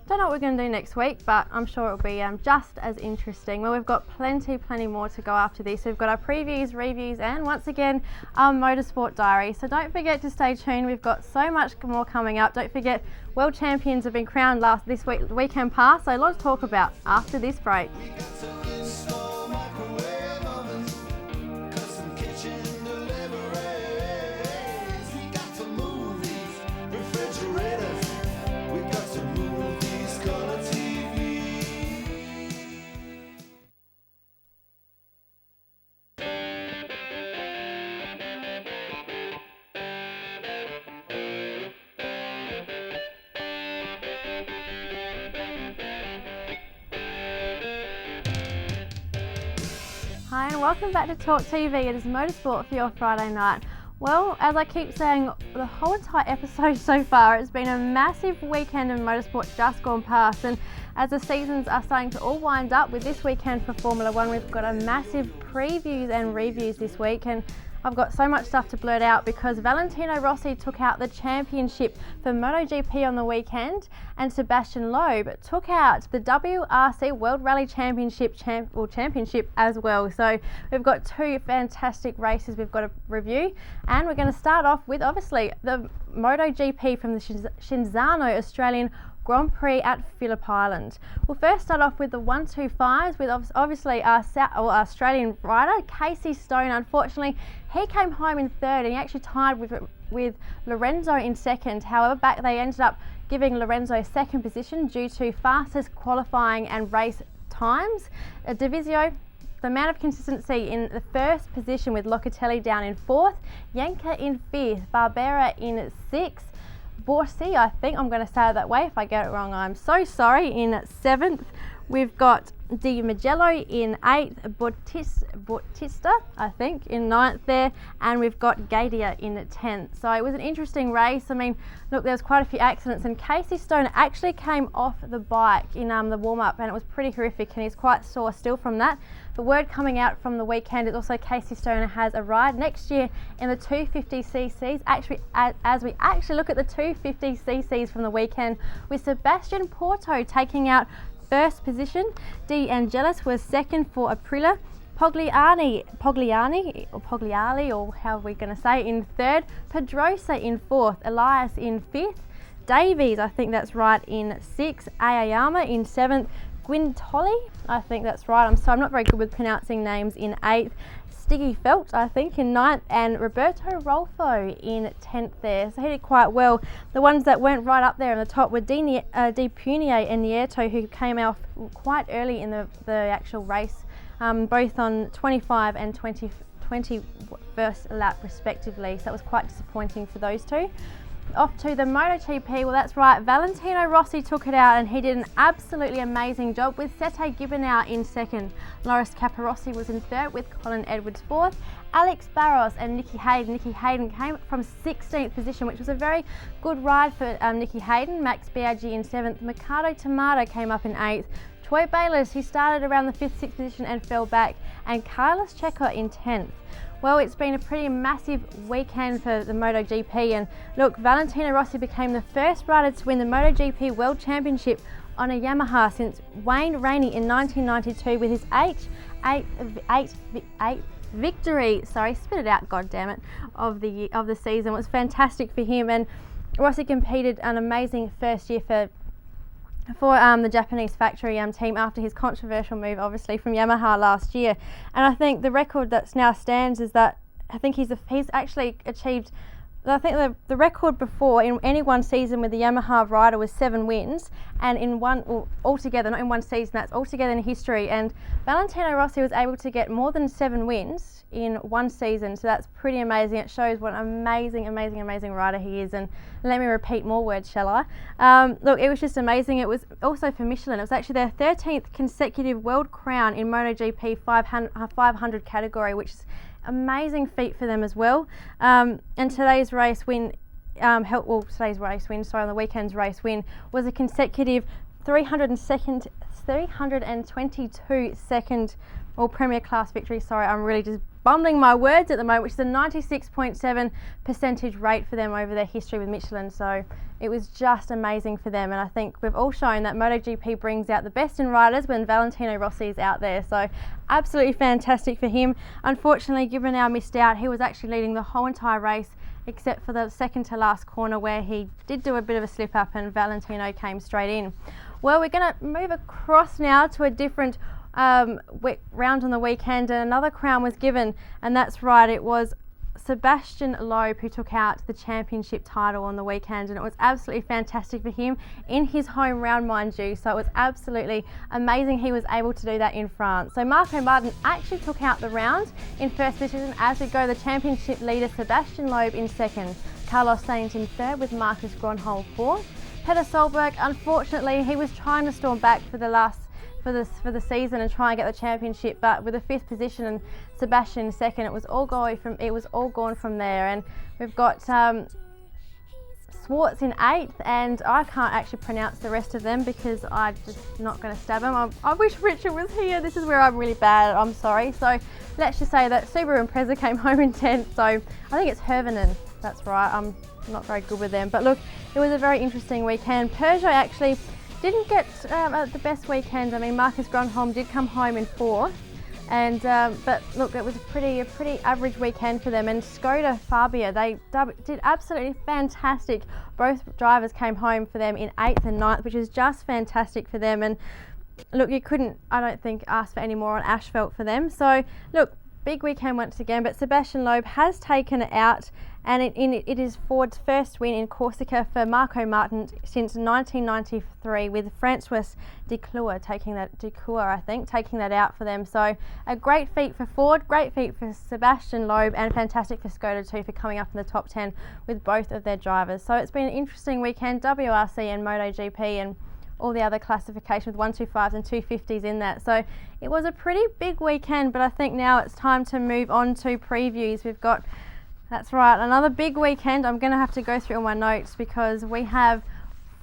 Don't know what we're going to do next week, but I'm sure it'll be just as interesting. Well, we've got plenty more to go after this. We've got our previews, reviews, and once again, our motorsport diary. So don't forget to stay tuned. We've got so much more coming up. Don't forget, world champions have been crowned this weekend past. So a lot to talk about after this break. Hi and welcome back to Talk TV. It is Motorsport for your Friday night. Well, as I keep saying, the whole entire episode so far, it's been a massive weekend in motorsport just gone past, and as the seasons are starting to all wind up with this weekend for Formula 1, we've got a massive previews and reviews this week, and I've got so much stuff to blurt out because Valentino Rossi took out the championship for MotoGP on the weekend, and Sebastian Loeb took out the WRC World Rally Championship as well. So we've got two fantastic races we've got to review, and we're going to start off with obviously the MotoGP from the Cinzano Australian Grand Prix at Phillip Island. We'll first start off with the 125s with obviously our Australian rider Casey Stone. Unfortunately, he came home in third and he actually tied with Lorenzo in second. However, they ended up giving Lorenzo second position due to fastest qualifying and race times. Divisio, the amount of consistency in the first position with Locatelli down in fourth, Yanka in fifth, Barbera in sixth, Borsi, I think I'm going to say it that way. If I get it wrong, I'm so sorry, in seventh. We've got Di Magello in 8th, Bautista, I think, in 9th there, and we've got Gadia in 10th. So it was an interesting race. I mean, look, there was quite a few accidents, and Casey Stone actually came off the bike in the warm-up, and it was pretty horrific, and he's quite sore still from that. The word coming out from the weekend is also Casey Stone has a ride next year in the 250cc's. Actually, as we actually look at the 250cc's from the weekend, with Sebastian Porto taking out first position, De Angelis was second for Aprilia, Pogliani, or how are we going to say, in third, Pedrosa in fourth, Elias in fifth, Davies, I think that's right, in sixth, Ayayama in seventh, Guintoli, I think that's right, I'm not very good with pronouncing names, in eighth, Stiggy Felt, I think, in 9th, and Roberto Rolfo in 10th there. So he did quite well. The ones that went right up there in the top were Di Punier and Nieto, who came off quite early in the actual race, both on 25 and 21st lap respectively. So it was quite disappointing for those two. Off to the MotoGP, well that's right, Valentino Rossi took it out and he did an absolutely amazing job with Sete Gibernau in second. Loris Capirossi was in third with Colin Edwards fourth. Alex Barros and Nicky Hayden. Nicky Hayden came from 16th position, which was a very good ride for Nicky Hayden. Max Biaggi in 7th. Mikado Tomato came up in 8th. Troy Bayliss, he started around the 5th, 6th position and fell back. And Carlos Checo in 10th. Well, it's been a pretty massive weekend for the MotoGP, and look, Valentino Rossi became the first rider to win the MotoGP World Championship on a Yamaha since Wayne Rainey in 1992 with his eighth victory. Sorry, spit it out, goddammit, of the season. It was fantastic for him, and Rossi competed an amazing first year for the Japanese factory team after his controversial move, obviously, from Yamaha last year. And I think the record that now stands is that I think he's actually achieved, I think the record before in any one season with the Yamaha rider was 7 wins, and in altogether, not in one season, that's altogether in history. And Valentino Rossi was able to get more than 7 wins in one season, so that's pretty amazing. It shows what an amazing rider he is. And let me repeat more words, shall I? Look, it was just amazing. It was also for Michelin. It was actually their 13th consecutive world crown in MotoGP 500 category, which is amazing feat for them as well. And today's race win, on the weekend's race win, was a consecutive 322 second Premier class victory. Sorry, I'm really just bumbling my words at the moment, which is a 96.7% rate for them over their history with Michelin. So it was just amazing for them, and I think we've all shown that MotoGP brings out the best in riders when Valentino Rossi is out there. So absolutely fantastic for him. Unfortunately, Gibernau missed out. He was actually leading the whole entire race except for the second to last corner where he did do a bit of a slip up and Valentino came straight in. Well, we're going to move across now to a different round on the weekend, and another crown was given, and that's right, it was Sebastian Loeb who took out the championship title on the weekend, and it was absolutely fantastic for him in his home round, mind you. So it was absolutely amazing he was able to do that in France. So Marco Martin actually took out the round in first position, as we go the championship leader Sebastian Loeb in second, Carlos Sainz in third with Marcus Grönholm fourth. Peter Solberg, unfortunately, he was trying to storm back for the season and try and get the championship, but with a 5th position and Sebastian second, it was all gone from there. And we've got Swartz in 8th, and I can't actually pronounce the rest of them because I'm just not going to stab him. I wish Richard was here. This is where I'm really bad. I'm sorry. So let's just say that Subaru Impreza came home in 10th. So I think it's Hervenen. That's right. I'm not very good with them. But look, it was a very interesting weekend. Peugeot actually didn't get the best weekend. I mean, Marcus Grönholm did come home in 4th. And but look, it was a pretty average weekend for them. And Skoda Fabia, they did absolutely fantastic. Both drivers came home for them in 8th and 9th, which is just fantastic for them. And look, you couldn't, I don't think, ask for any more on asphalt for them. So look, big weekend once again. But Sebastian Loeb has taken it out, and it is Ford's first win in Corsica for Marco Martin since 1993, with Francois Declour taking that out for them. So a great feat for Ford, great feat for Sebastian Loeb, and fantastic for Skoda too for coming up in the top 10 with both of their drivers. So it's been an interesting weekend, WRC and MotoGP and all the other classifications with 125s and 250s in that. So it was a pretty big weekend, but I think now it's time to move on to previews. We've got, that's right, another big weekend. I'm going to have to go through all my notes because we have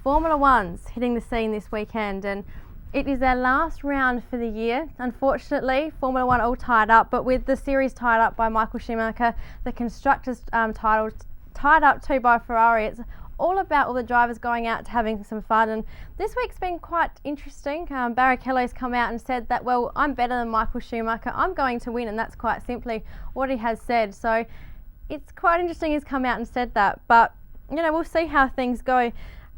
Formula Ones hitting the scene this weekend, and it is their last round for the year. Unfortunately, Formula One all tied up, but with the series tied up by Michael Schumacher, the Constructors' title tied up too by Ferrari. It's all about all the drivers going out to having some fun, and this week's been quite interesting. Barrichello's come out and said that, well, I'm better than Michael Schumacher, I'm going to win, and that's quite simply what he has said. So it's quite interesting he's come out and said that, but you know, we'll see how things go.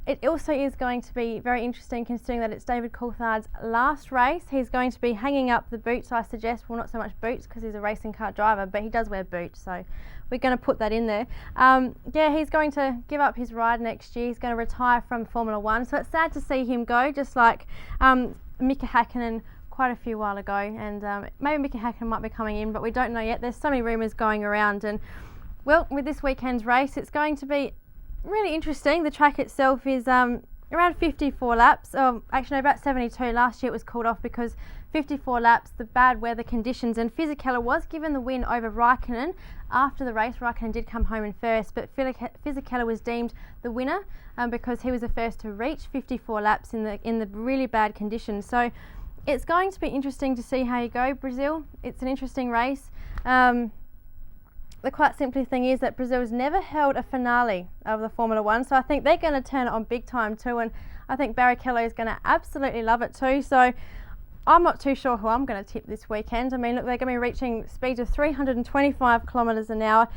It also is going to be very interesting considering that it's David Coulthard's last race. He's going to be hanging up the boots, I suggest. Well, not so much boots because he's a racing car driver, but he does wear boots, so we're going to put that in there. Yeah, he's going to give up his ride next year. He's going to retire from Formula One, so it's sad to see him go, just like Mika Häkkinen quite a few while ago, and maybe Mika Häkkinen might be coming in, but we don't know yet. There's so many rumours going around, and well, with this weekend's race, it's going to be really interesting. The track itself is around 54 laps. Actually, no, about 72. Last year it was called off because 54 laps, the bad weather conditions, and Fisichella was given the win over Raikkonen after the race. Raikkonen did come home in first, but Fisichella was deemed the winner because he was the first to reach 54 laps in the really bad conditions. So it's going to be interesting to see how you go. Brazil, it's an interesting race. The quite simply thing is that Brazil's never held a finale of the Formula One, so I think they're going to turn it on big time too, and I think Barrichello is going to absolutely love it too. So I'm not too sure who I'm going to tip this weekend. I mean, look, they're going to be reaching speeds of 325 kilometres an hour,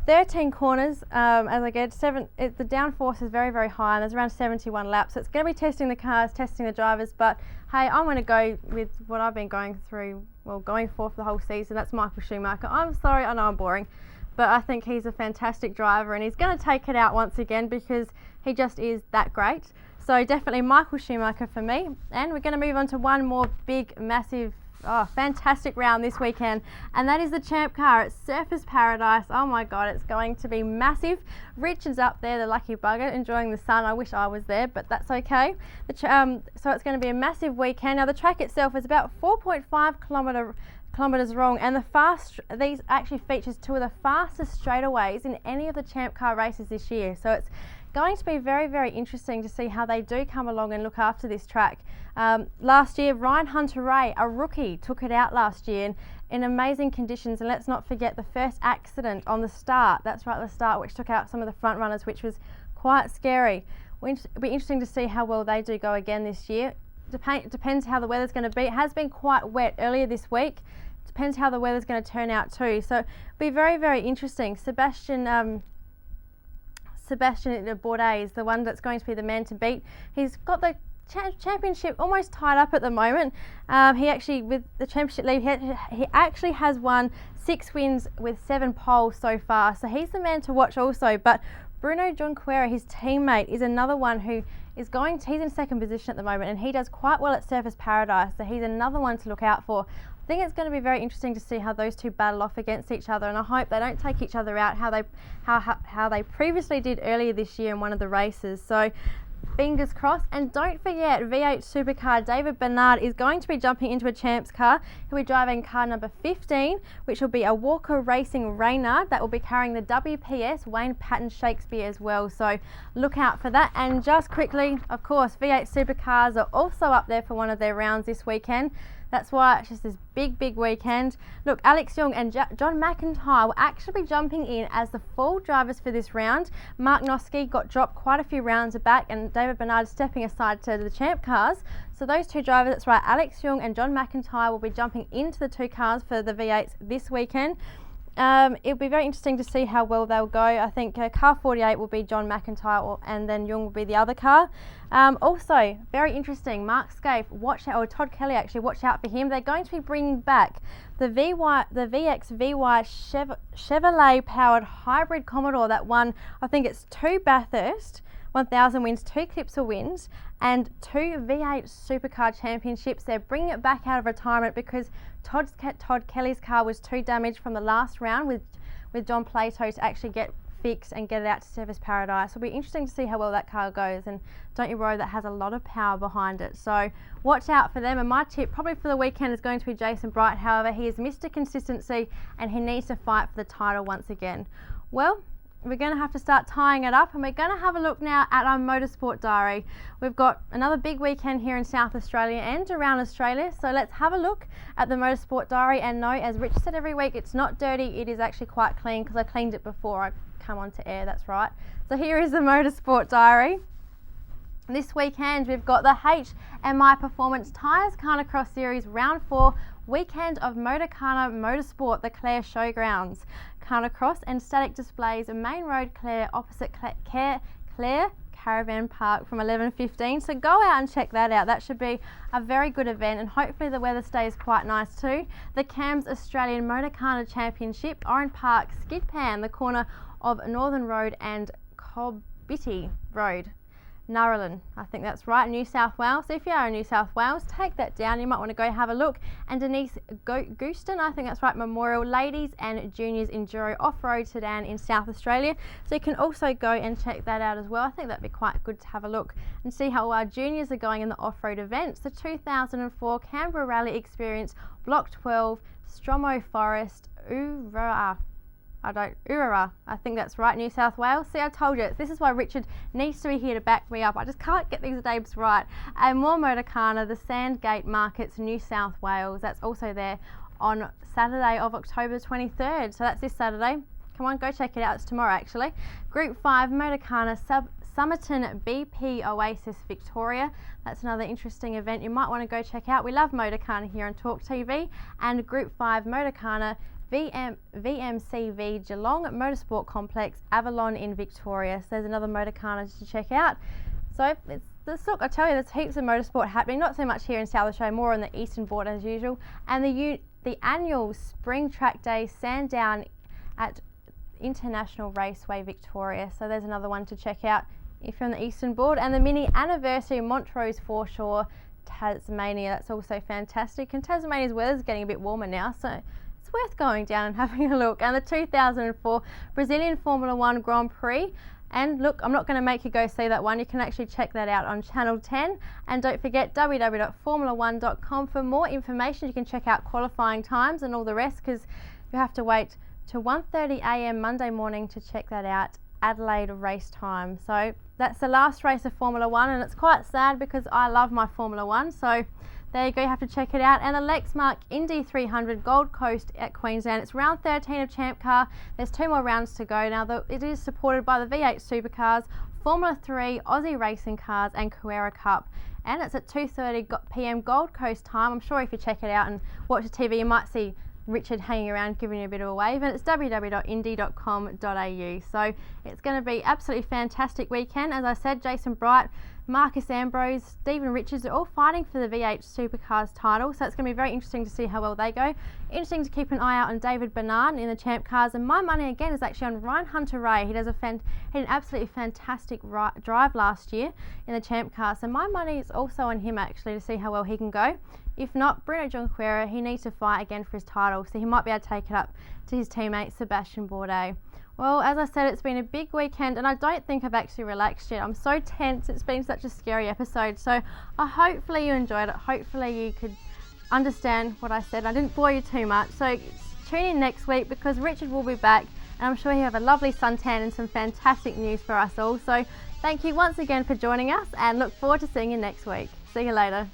13 corners. As I get the downforce is very, very high, and there's around 71 laps. So it's going to be testing the cars, testing the drivers. But hey, I'm going to go with what I've been going for the whole season. That's Michael Schumacher. I'm sorry, I know I'm boring, but I think he's a fantastic driver, and he's going to take it out once again because he just is that great. So definitely Michael Schumacher for me. And we're going to move on to one more big, massive, fantastic round this weekend, and that is the Champ Car at Surfers Paradise. Oh my God, it's going to be massive. Richard's up there, the lucky bugger, enjoying the sun. I wish I was there, but that's okay. So it's going to be a massive weekend. Now the track itself is about 4.5 kilometres long, and these actually features two of the fastest straightaways in any of the Champ Car races this year. So it's going to be very, very interesting to see how they do come along and look after this track. Last year, Ryan Hunter-Reay, a rookie, took it out last year in amazing conditions, and let's not forget the first accident on the start. That's right, the start, which took out some of the front runners, which was quite scary. It'll be interesting to see how well they do go again this year. Depends how the weather's going to be. It has been quite wet earlier this week. Depends how the weather's going to turn out too. So it'll be very, very interesting. Sebastian Bourdais is the one that's going to be the man to beat. He's got the championship almost tied up at the moment. He actually, with the championship lead, he actually has won 6 wins with 7 poles so far. So he's the man to watch also. But Bruno Junqueira, his teammate, is another one who is he's in second position at the moment, and he does quite well at Surfers Paradise. So he's another one to look out for. I think it's going to be very interesting to see how those two battle off against each other, and I hope they don't take each other out how they previously did earlier this year in one of the races. So Fingers crossed. And don't forget, V8 Supercar David Bernard is going to be jumping into a Champs car. He'll be driving car number 15, which will be a Walker Racing Reynard that will be carrying the WPS Wayne Patton Shakespeare as well. So look out for that. And just quickly, of course, V8 Supercars are also up there for one of their rounds this weekend. That's why it's just this big weekend. Look, Alex Young and John McIntyre will actually be jumping in as the full drivers for this round. Mark Noski got dropped quite a few rounds back, and David Bernard stepping aside to the Champ cars. So those two drivers, that's right, Alex Young and John McIntyre will be jumping into the two cars for the V8s this weekend. It'll be very interesting to see how well they'll go. I think car 48 will be John McIntyre, and then Young will be the other car. Also, very interesting, Mark Scaife, watch out, or Todd Kelly actually, watch out for him. They're going to be bringing back the VX Chevrolet powered hybrid Commodore that won, I think it's 2 Bathurst 1000 wins, 2 Clipser wins, and 2 V8 Supercar Championships. They're bringing it back out of retirement because Todd Kelly's car was too damaged from the last round with John Plato to actually get fixed and get it out to Surfers Paradise. It'll be interesting to see how well that car goes, and don't you worry, that has a lot of power behind it. So watch out for them, and my tip probably for the weekend is going to be Jason Bright. However, he is Mr. Consistency and he needs to fight for the title once again. Well, we're going to have to start tying it up, and we're going to have a look now at our Motorsport diary. We've got another big weekend here in South Australia and around Australia, so let's have a look at the Motorsport diary. And no, as Rich said every week, it's not dirty, it is actually quite clean because I cleaned it before I come onto air, that's right. So here is the Motorsport diary. This weekend we've got the HMI Performance Tyres Carnacross Series Round 4 weekend of Motorcana Motorsport, the Clare Showgrounds. Carnacross and static displays, Main Road Clare opposite Clare Caravan Park from 11:15. So go out and check that out. That should be a very good event, and hopefully the weather stays quite nice too. The CAMS Australian Motorcana Championship, Oran Park, Skidpan, the corner of Northern Road and Cobbitty Road. Narralin, I think that's right, New South Wales. So if you are in New South Wales, take that down. You might want to go have a look. And Denise Gooston, I think that's right, Memorial Ladies and Juniors Enduro Off-Road Sedan in South Australia. So you can also go and check that out as well. I think that'd be quite good to have a look and see how our juniors are going in the off-road events. The 2004 Canberra Rally Experience, Block 12, Stromo Forest, Urara, I think that's right, New South Wales. See, I told you, this is why Richard needs to be here to back me up. I just can't get these names right. And more Motorcana, the Sandgate Markets, New South Wales. That's also there on Saturday of October 23rd. So that's this Saturday. Come on, go check it out. It's tomorrow, actually. Group 5, Motorcana Somerton BP Oasis Victoria. That's another interesting event you might want to go check out. We love Motorcana here on Talk TV. And Group 5, Motorcana VMCV Geelong Motorsport Complex, Avalon in Victoria. So there's another Motorcana to check out. So look, I tell you, there's heaps of motorsport happening, not so much here in South Australia, more on the eastern border as usual. And the annual Spring Track Day Sandown at International Raceway Victoria. So there's another one to check out if you're on the eastern board. And the mini anniversary Montrose Foreshore, Tasmania. That's also fantastic. And Tasmania's weather's getting a bit warmer now, so it's worth going down and having a look. And the 2004 Brazilian Formula 1 Grand Prix. And look, I'm not going to make you go see that one. You can actually check that out on Channel 10. And don't forget www.formula1.com for more information. You can check out qualifying times and all the rest, because you have to wait to 1:30 a.m. Monday morning to check that out. Adelaide race time. So that's the last race of Formula 1, and it's quite sad because I love my Formula 1. So there you go, you have to check it out. And the Lexmark Indy 300 Gold Coast at Queensland. It's round 13 of Champ Car. There's 2 more rounds to go. Now, it is supported by the V8 Supercars, Formula 3, Aussie Racing Cars and Carrera Cup. And it's at 2:30 p.m. Gold Coast time. I'm sure if you check it out and watch the TV, you might see Richard hanging around giving you a bit of a wave. And it's www.indy.com.au. So it's going to be absolutely fantastic weekend. As I said, Jason Bright, Marcus Ambrose, Stephen Richards are all fighting for the V8 Supercars title, so it's going to be very interesting to see how well they go. Interesting to keep an eye out on David Bernard in the Champ Cars, and my money again is actually on Ryan Hunter-Ray. He had an absolutely fantastic drive last year in the Champ Cars, so my money is also on him actually to see how well he can go. If not, Bruno Junqueira, he needs to fight again for his title, so he might be able to take it up to his teammate Sebastian Bourdais. Well, as I said, it's been a big weekend and I don't think I've actually relaxed yet. I'm so tense. It's been such a scary episode. So hopefully you enjoyed it. Hopefully you could understand what I said. I didn't bore you too much. So tune in next week because Richard will be back and I'm sure he'll have a lovely suntan and some fantastic news for us all. So thank you once again for joining us and look forward to seeing you next week. See you later.